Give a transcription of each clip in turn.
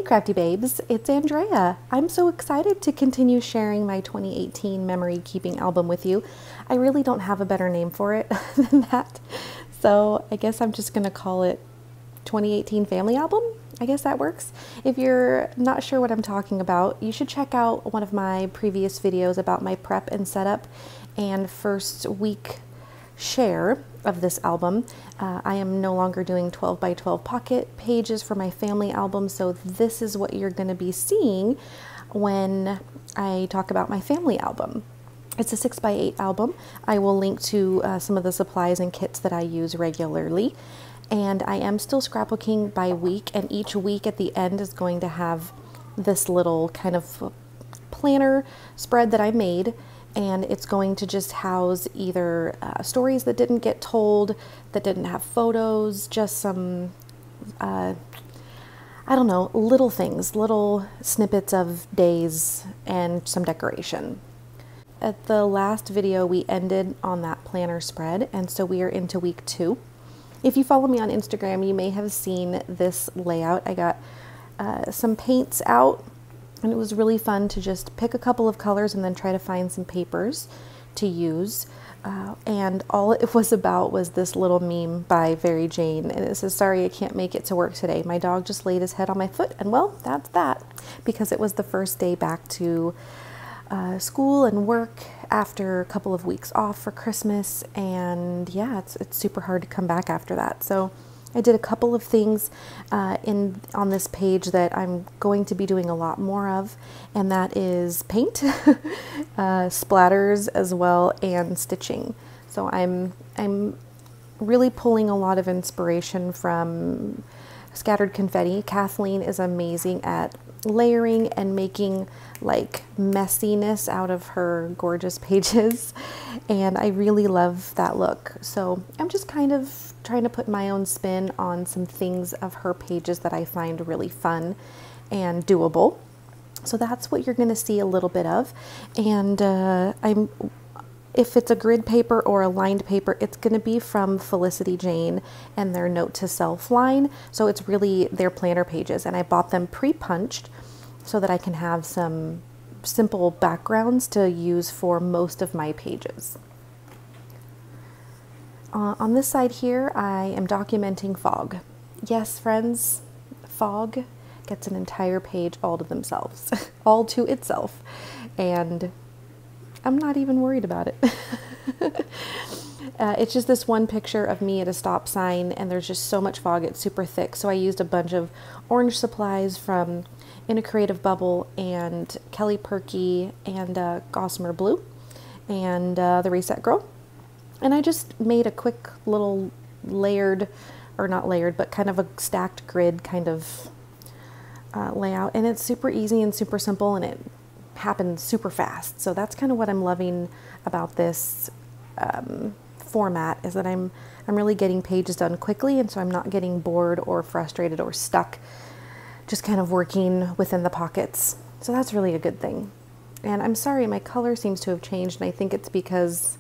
Crafty Babes, it's Andrea. I'm so excited to continue sharing my 2018 memory keeping album with you. I really don't have a better name for it than that. So I guess I'm just going to call it 2018 Family Album. I guess that works. If you're not sure what I'm talking about, you should check out one of my previous videos about my prep and setup and first week share of this album. I am no longer doing 12 by 12 pocket pages for my family album, so this is what you're going to be seeing when I talk about my family album. It's a 6 by 8 album. I will link to some of the supplies and kits that I use regularly. And I am still scrapbooking by week, and each week at the end is going to have this little kind of planner spread that I made, and it's going to just house either stories that didn't get told, that didn't have photos, just some, I don't know, little things, little snippets of days and some decoration. At the last video, we ended on that planner spread, and so we are into week 2. If you follow me on Instagram, you may have seen this layout. I got some paints out, and it was really fun to just pick a couple of colors and then try to find some papers to use. And all it was about was this little meme by Very Jane, and it says, "Sorry, I can't make it to work today. My dog just laid his head on my foot," and well, that's that, because it was the first day back to school and work after a couple of weeks off for Christmas, and yeah, it's super hard to come back after that. So I did a couple of things on this page that I'm going to be doing a lot more of, and that is paint, splatters as well, and stitching. So I'm really pulling a lot of inspiration from Scattered Confetti. Kathleen is amazing at layering and making like messiness out of her gorgeous pages, and I really love that look. So I'm just kind of trying to put my own spin on some things of her pages that I find really fun and doable. So that's what you're going to see a little bit of. And if it's a grid paper or a lined paper, it's going to be from Felicity Jane and their Note to Self line. So it's really their planner pages, and I bought them pre-punched so that I can have some simple backgrounds to use for most of my pages. On this side here, I am documenting fog. Yes, friends, fog gets an entire page all to themselves, all to itself, and I'm not even worried about it. It's just this one picture of me at a stop sign, and there's just so much fog, it's super thick. So I used a bunch of orange supplies from In a Creative Bubble and Kelly Perky and Gossamer Blue and the Reset Girl. And I just made a quick little layered, or not layered, but kind of a stacked grid kind of layout. And it's super easy and super simple, and it happens super fast. So that's kind of what I'm loving about this format, is that I'm really getting pages done quickly, and so I'm not getting bored or frustrated or stuck, just kind of working within the pockets. So that's really a good thing. And I'm sorry, my color seems to have changed, and I think it's because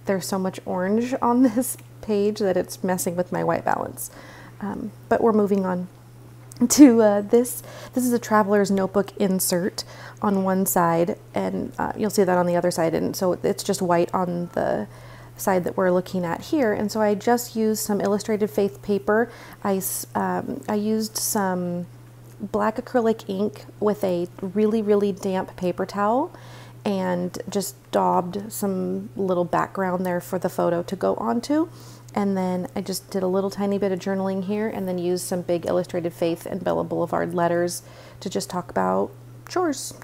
there's so much orange on this page that it's messing with my white balance. But we're moving on to this. This is a traveler's notebook insert on one side, and you'll see that on the other side, and so it's just white on the side that we're looking at here. And so I just used some illustrated faith paper. I used some black acrylic ink with a really damp paper towel, and just daubed some little background there for the photo to go onto. And then I just did a little tiny bit of journaling here, and then used some big illustrated faith and Bella Boulevard letters to just talk about chores.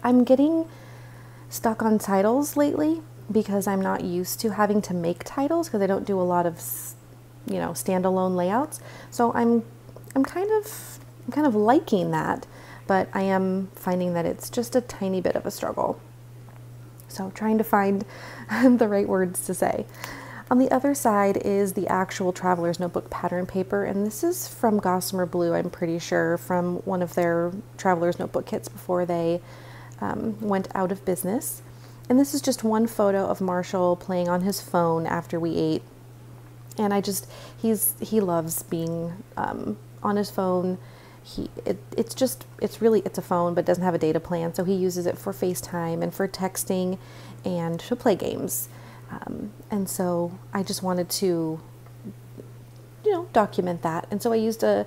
I'm getting stuck on titles lately because I'm not used to having to make titles, because I don't do a lot of, you know, standalone layouts. So I'm kind of liking that, but I am finding that it's just a tiny bit of a struggle. So trying to find the right words to say. On the other side is the actual Traveler's Notebook pattern paper, and this is from Gossamer Blue, I'm pretty sure, from one of their Traveler's Notebook kits before they went out of business. And this is just one photo of Marshall playing on his phone after we ate. And he loves being on his phone. it's a phone, but it doesn't have a data plan. So he uses it for FaceTime and for texting and to play games. And so I just wanted to, document that. And so I used a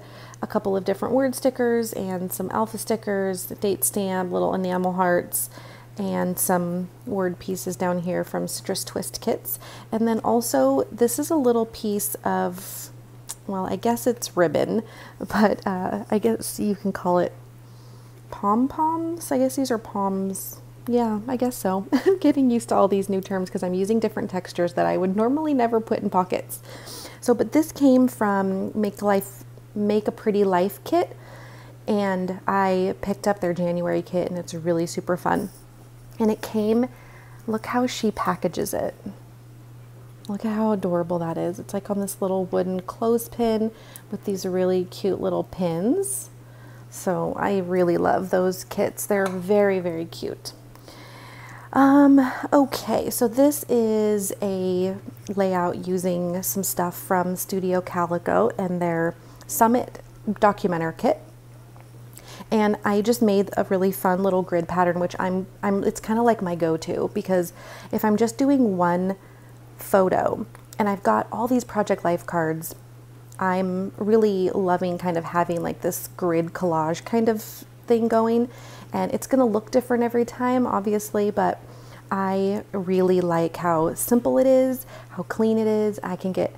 couple of different word stickers and some alpha stickers, date stamp, little enamel hearts, and some word pieces down here from Citrus Twist Kits. And then also, this is a little piece of, well, I guess it's ribbon, but I guess you can call it pom-poms. I guess these are poms. Yeah, I guess so. I'm getting used to all these new terms because I'm using different textures that I would normally never put in pockets. So, but this came from Make a Pretty Life kit, and I picked up their January kit, and it's really super fun. And it came, look how she packages it. Look at how adorable that is. It's like on this little wooden clothespin with these really cute little pins. So I really love those kits. They're very, very cute. Okay, so this is a layout using some stuff from Studio Calico and their Summit Documenter kit. And I just made a really fun little grid pattern, which it's kind of like my go-to, because if I'm just doing one photo and I've got all these Project Life cards, I'm really loving kind of having like this grid collage kind of thing going. And it's going to look different every time, obviously, but I really like how simple it is, how clean it is. I can get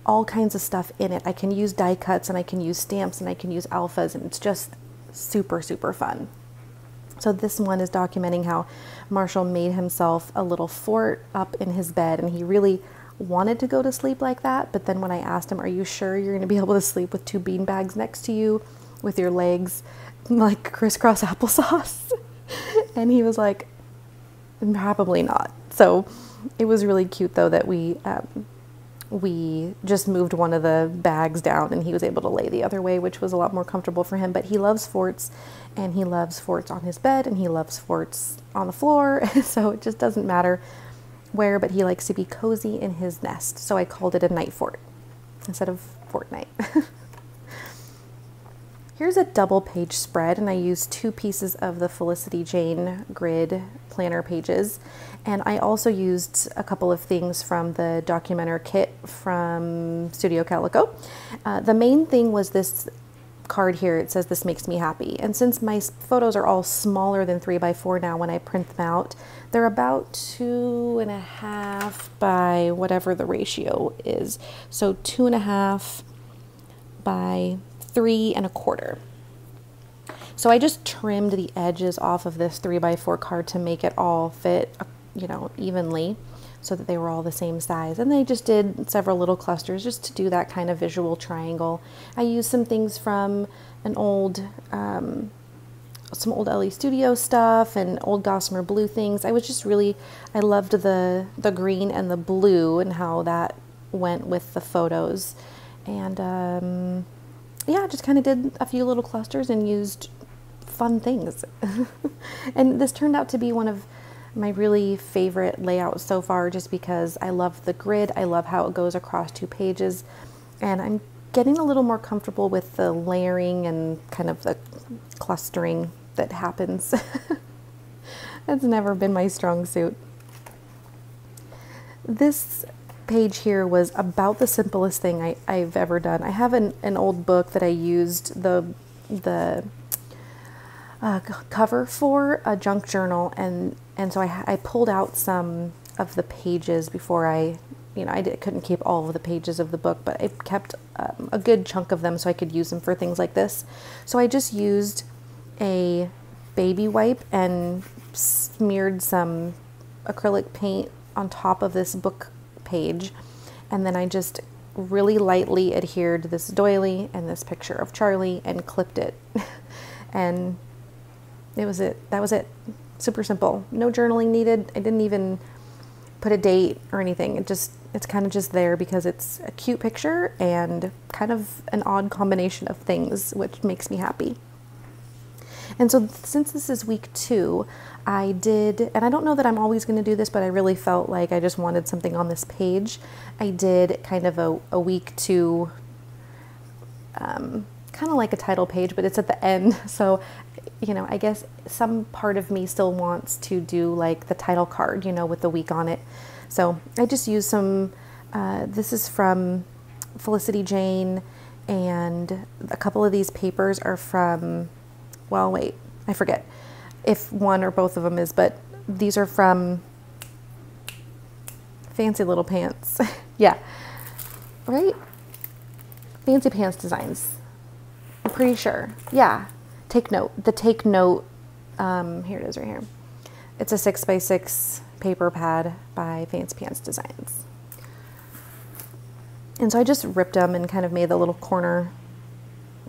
all kinds of stuff in it. I can use die cuts, and I can use stamps, and I can use alphas, and it's just super, super fun. So this one is documenting how Marshall made himself a little fort up in his bed, and he really wanted to go to sleep like that. But then when I asked him, are you sure you're going to be able to sleep with 2 bean bags next to you with your legs like crisscross applesauce? And he was like, probably not. So it was really cute though that we just moved one of the bags down and he was able to lay the other way, which was a lot more comfortable for him. But he loves forts, and he loves forts on his bed, and he loves forts on the floor. So it just doesn't matter where, but he likes to be cozy in his nest. So I called it a night fort instead of fortnight. Here's a double page spread, and I used 2 pieces of the Felicity Jane grid planner pages. And I also used a couple of things from the Documenter kit from Studio Calico. The main thing was this card here. It says, "This makes me happy." And since my photos are all smaller than 3x4 now when I print them out, they're about 2.5 by whatever the ratio is. So 2.5 by 3.25. So I just trimmed the edges off of this 3x4 card to make it all fit, evenly, so that they were all the same size. And they just did several little clusters just to do that kind of visual triangle. I used some things from an old, some old LE Studio stuff and old Gossamer Blue things. I loved the green and the blue and how that went with the photos. And yeah, just kind of did a few little clusters and used fun things. And this turned out to be one of my really favorite layouts so far, just because I love the grid. I love how it goes across 2 pages, and I'm getting a little more comfortable with the layering and kind of the clustering that happens. That's never been my strong suit. This page here was about the simplest thing I've ever done. I have an old book that I used the cover for a junk journal, and so I pulled out some of the pages before I couldn't keep all of the pages of the book, but I kept a good chunk of them so I could use them for things like this. So I just used a baby wipe and smeared some acrylic paint on top of this book page, and then I just really lightly adhered this doily and this picture of Charlie and clipped it. And that was it. Super simple. No journaling needed. I didn't even put a date or anything. It's kind of just there because it's a cute picture and kind of an odd combination of things, which makes me happy. And so since this is week 2, I did, and I don't know that I'm always going to do this, but I really felt like I just wanted something on this page. I did kind of a week 2 kind kind of like a title page, but it's at the end. So, you know, I guess some part of me still wants to do like the title card, you know, with the week on it. So I just use some, this is from Felicity Jane, and a couple of these papers are from, well, wait, I forget if one or both of them is, but these are from Fancy Little Pants. Yeah, right? Fancy Pants Designs. I'm pretty sure. Yeah. Take Note. The Take Note, here it is right here. It's a 6x6 paper pad by Fancy Pants Designs. And so I just ripped them and kind of made the little corner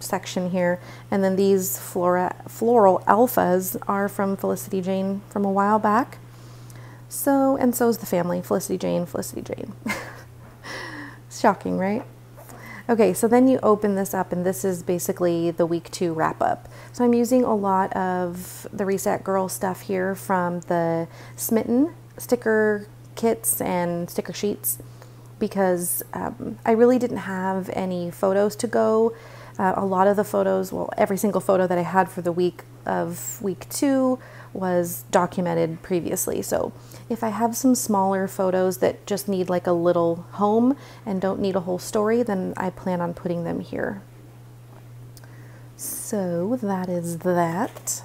section here. And then these floral alphas are from Felicity Jane from a while back. So, and so is the family, Felicity Jane, Felicity Jane. Shocking, right? Okay, so then you open this up, and this is basically the week 2 wrap up. So I'm using a lot of the Reset Girl stuff here from the Smitten sticker kits and sticker sheets, because I really didn't have any photos to go. A lot of the photos, well, every single photo that I had for the week of week 2 was documented previously. So if I have some smaller photos that just need like a little home and don't need a whole story, then I plan on putting them here. So that is that.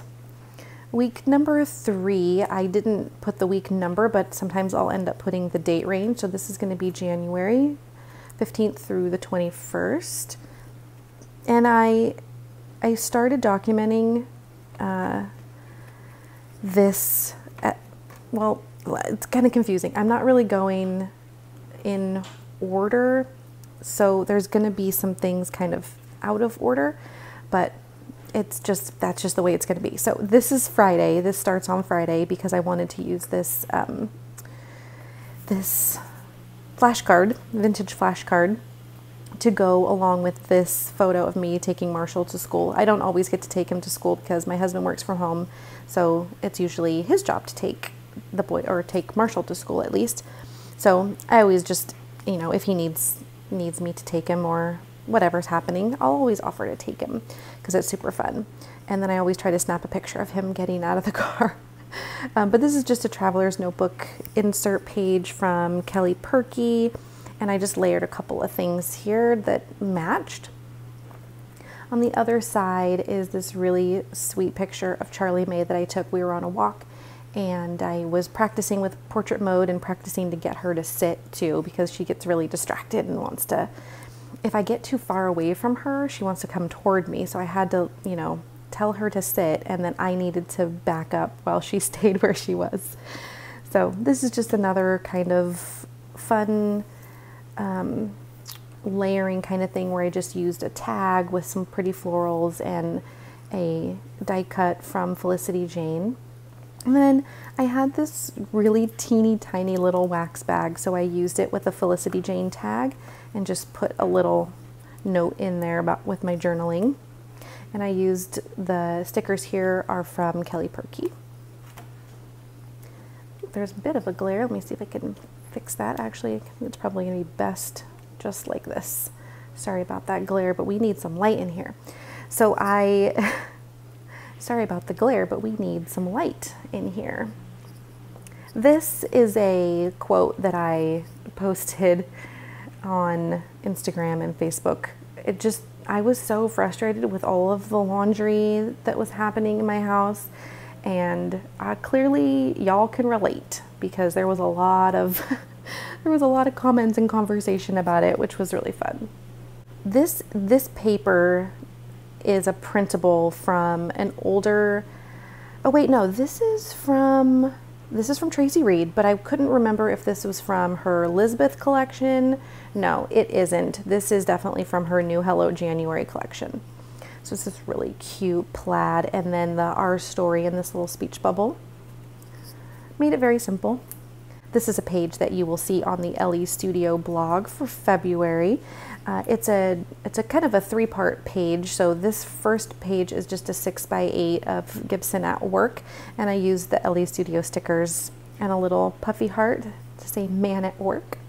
Week number 3, I didn't put the week number, but sometimes I'll end up putting the date range. So this is going to be January 15th through the 21st. And I started documenting this well, it's kind of confusing. I'm not really going in order, so there's going to be some things kind of out of order, but it's just, that's just the way it's going to be. So this is Friday. This starts on Friday because I wanted to use this this flashcard, vintage flashcard, to go along with this photo of me taking Marshall to school. I don't always get to take him to school because my husband works from home, so it's usually his job to take the boy, or take Marshall to school at least. So I always just, you know, if he needs me to take him or whatever's happening, I'll always offer to take him because it's super fun. And then I always try to snap a picture of him getting out of the car. But this is just a traveler's notebook insert page from Kelly Perky. And I just layered a couple of things here that matched. On the other side is this really sweet picture of Charlie Mae that I took. We were on a walk, and I was practicing with portrait mode and practicing to get her to sit too, because she gets really distracted and wants to, if I get too far away from her, she wants to come toward me. So I had to, you know, tell her to sit, and then I needed to back up while she stayed where she was. So this is just another kind of fun layering kind of thing where I just used a tag with some pretty florals and a die cut from Felicity Jane. And then I had this really teeny tiny little wax bag, so I used it with a Felicity Jane tag and just put a little note in there about with my journaling. And I used, the stickers here are from Kelly Perky. There's a bit of a glare. Let me see if I can fix that. Actually, I think it's probably going to be best just like this. Sorry about that glare, but we need some light in here. So sorry about the glare, but we need some light in here. This is a quote that I posted on Instagram and Facebook. I was so frustrated with all of the laundry that was happening in my house, and clearly y'all can relate because there was a lot of comments and conversation about it, which was really fun. This paper is a printable from an older, oh wait, no, this is from Tracy Reed, but I couldn't remember if this was from her Elizabeth collection. No, it isn't. This is definitely from her new Hello January collection. So it's this really cute plaid, and then the Our Story in this little speech bubble. Made it very simple. This is a page that you will see on the Ellie Studio blog for February. It's a kind of a 3-part page. So this first page is just a 6x8 of Gibson at work, and I used the Ellie Studio stickers and a little puffy heart to say man at work.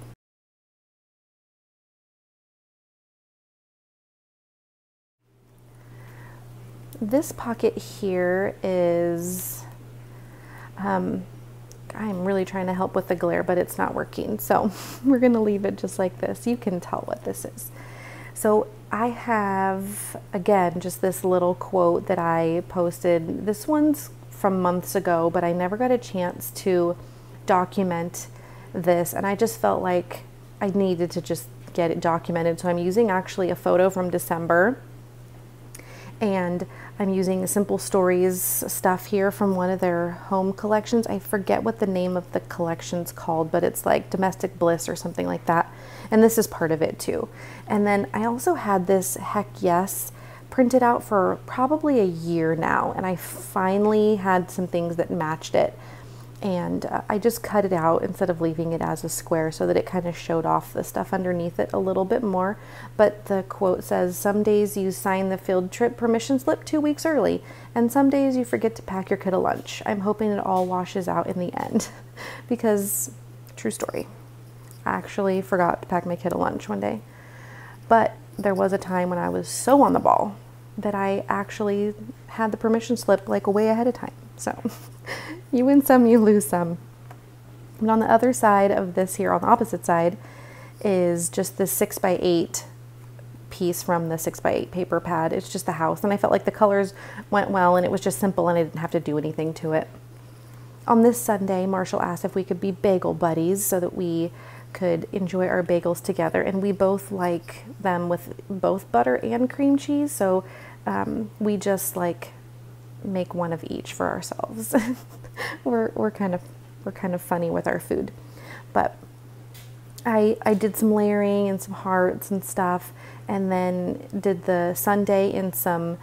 This pocket here is, I'm really trying to help with the glare, but it's not working. So we're gonna leave it just like this. You can tell what this is. So I have, again, just this little quote that I posted. This one's from months ago, but I never got a chance to document this. And I just felt like I needed to just get it documented. So I'm using actually a photo from December, and I'm using Simple Stories stuff here from one of their home collections. I forget what the name of the collection's called, but it's like Domestic Bliss or something like that. And this is part of it too. And then I also had this Heck Yes printed out for probably a year now, and I finally had some things that matched it. And I just cut it out instead of leaving it as a square so that it kind of showed off the stuff underneath it a little bit more. But the quote says, "Some days you sign the field trip permission slip 2 weeks early, and some days you forget to pack your kid a lunch. I'm hoping it all washes out in the end." Because, true story, I actually forgot to pack my kid a lunch one day. But there was a time when I was so on the ball that I actually had the permission slip like way ahead of time. So you win some, you lose some. And on the other side of this here, on the opposite side, is just this 6x8 piece from the 6x8 paper pad. It's just the house, and I felt like the colors went well, and it was just simple, and I didn't have to do anything to it. On this Sunday, Marshall asked if we could be bagel buddies so that we could enjoy our bagels together, and we both like them with both butter and cream cheese, so we just like make one of each for ourselves. we're kind of funny with our food. But I did some layering and some hearts and stuff, and then did the sundae in some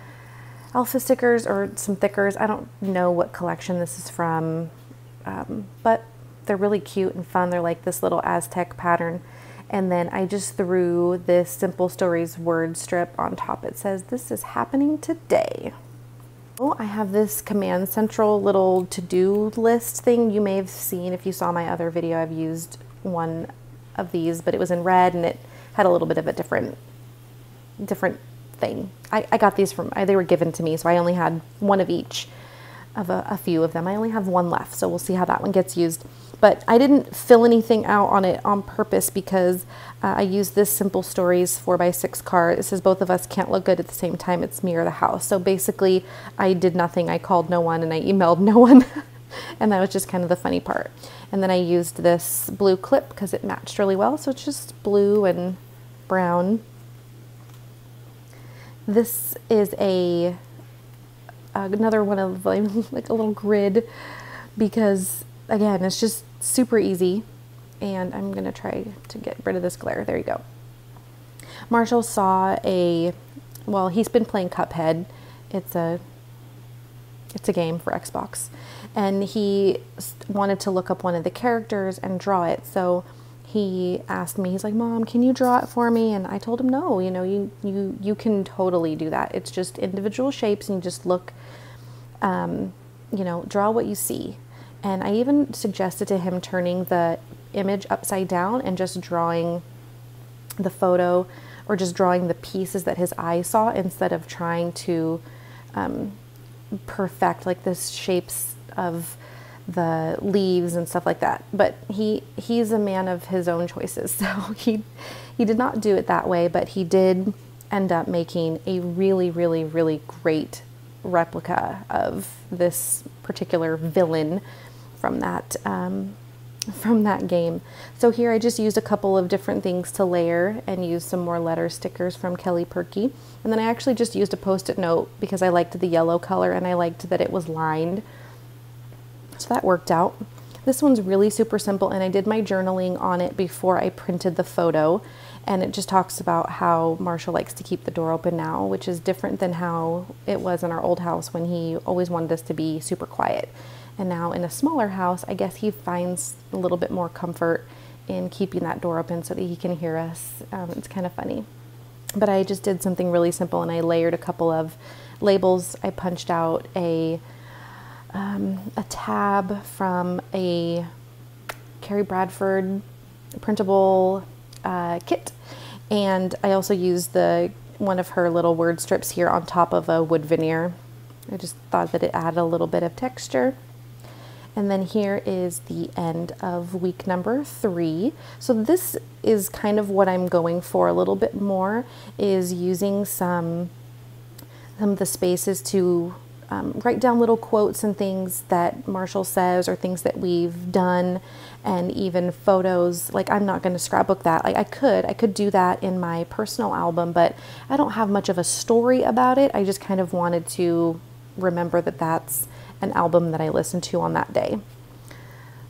alpha stickers or some thickers. I don't know what collection this is from, but they're really cute and fun. They're like this little Aztec pattern. And then I just threw this Simple Stories word strip on top. It says, "This is happening today." Oh, I have this Command Central little to-do list thing. You may have seen, if you saw my other video, I've used one of these, but it was in red and it had a little bit of a different thing. I got these from, they were given to me, so I only had one of each of a few of them. I only have one left, so we'll see how that one gets used. But I didn't fill anything out on it on purpose because I used this Simple Stories 4x6 card. It says both of us can't look good at the same time. It's me or the house. So basically I did nothing. I called no one and I emailed no one. And that was just kind of the funny part. And then I used this blue clip because it matched really well. So it's just blue and brown. This is another one of like a little grid, because again, it's just super easy. And I'm gonna try to get rid of this glare. There you go. Marshall saw well, he's been playing Cuphead. It's a game for Xbox, and he wanted to look up one of the characters and draw it. So he asked me, he's like, "Mom, can you draw it for me?" And I told him, no, you know, you can totally do that. It's just individual shapes, and you just look, you know, draw what you see. And I even suggested to him turning the image upside down and just drawing the photo, or just drawing the pieces that his eye saw, instead of trying to perfect like the shapes of the leaves and stuff like that. But he's a man of his own choices, so he did not do it that way, but he did end up making a really, really, really great replica of this particular villain from that game. So here I just used a couple of different things to layer, and used some more letter stickers from Kelly Perky. And then I actually just used a Post-it note because I liked the yellow color and I liked that it was lined. So that worked out. This one's really super simple, and I did my journaling on it before I printed the photo. And it just talks about how Marshall likes to keep the door open now, which is different than how it was in our old house when he always wanted us to be super quiet. And now in a smaller house, I guess he finds a little bit more comfort in keeping that door open so that he can hear us. It's kind of funny. But I just did something really simple, and I layered a couple of labels. I punched out a tab from a Carrie Bradford printable kit, and I also used one of her little word strips here on top of a wood veneer. I just thought that it added a little bit of texture. And then here is the end of week number 3. So this is kind of what I'm going for a little bit more, is using some of the spaces to write down little quotes and things that Marshall says, or things that we've done, and even photos. Like, I'm not going to scrapbook that. Like, I could do that in my personal album, but I don't have much of a story about it. I just kind of wanted to remember that that's an album that I listened to on that day.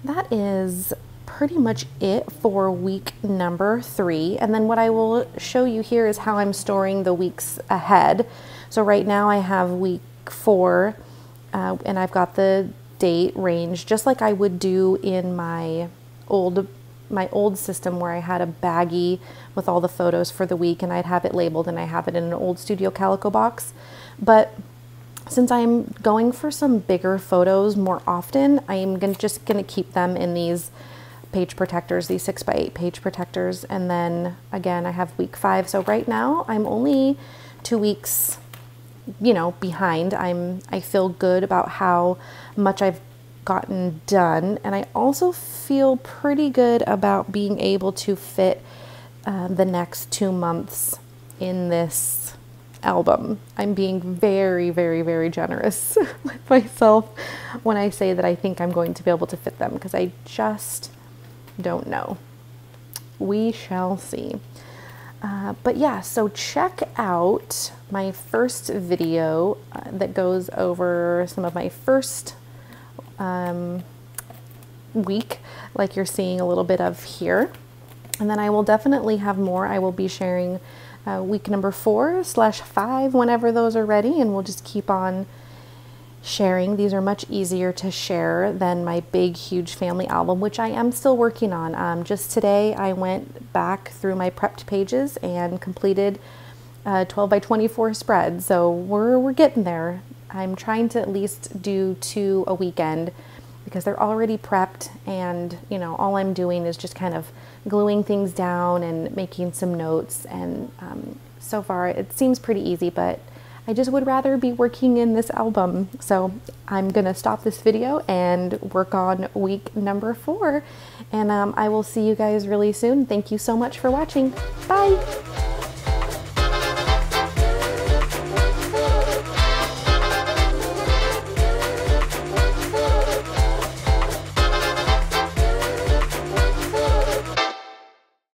That is pretty much it for week number 3. And then what I will show you here is how I'm storing the weeks ahead. So right now I have week 4, and I've got the date range just like I would do in my old system, where I had a baggie with all the photos for the week, and I'd have it labeled, and I have it in an old Studio Calico box. But since I'm going for some bigger photos more often, I'm just gonna keep them in these page protectors, these 6x8 page protectors. And then again, I have week 5. So right now I'm only 2 weeks, behind. I feel good about how much I've gotten done. And I also feel pretty good about being able to fit the next 2 months in this album. I'm being very, very, very generous with myself when I say that I think I'm going to be able to fit them, because I just don't know. We shall see. But yeah, so check out my first video that goes over some of my first week, like you're seeing a little bit of here. And then I will definitely have more. I will be sharing week number 4/5 whenever those are ready, and we'll just keep on sharing. These are much easier to share than my big, huge family album, which I am still working on. Just today I went back through my prepped pages and completed 12 by 24 spread. So we're getting there. I'm trying to at least do 2 a weekend, because they're already prepped, and all I'm doing is just kind of gluing things down and making some notes. And so far it seems pretty easy, but I just would rather be working in this album. So I'm gonna stop this video and work on week number 4, and I will see you guys really soon. Thank you so much for watching. Bye.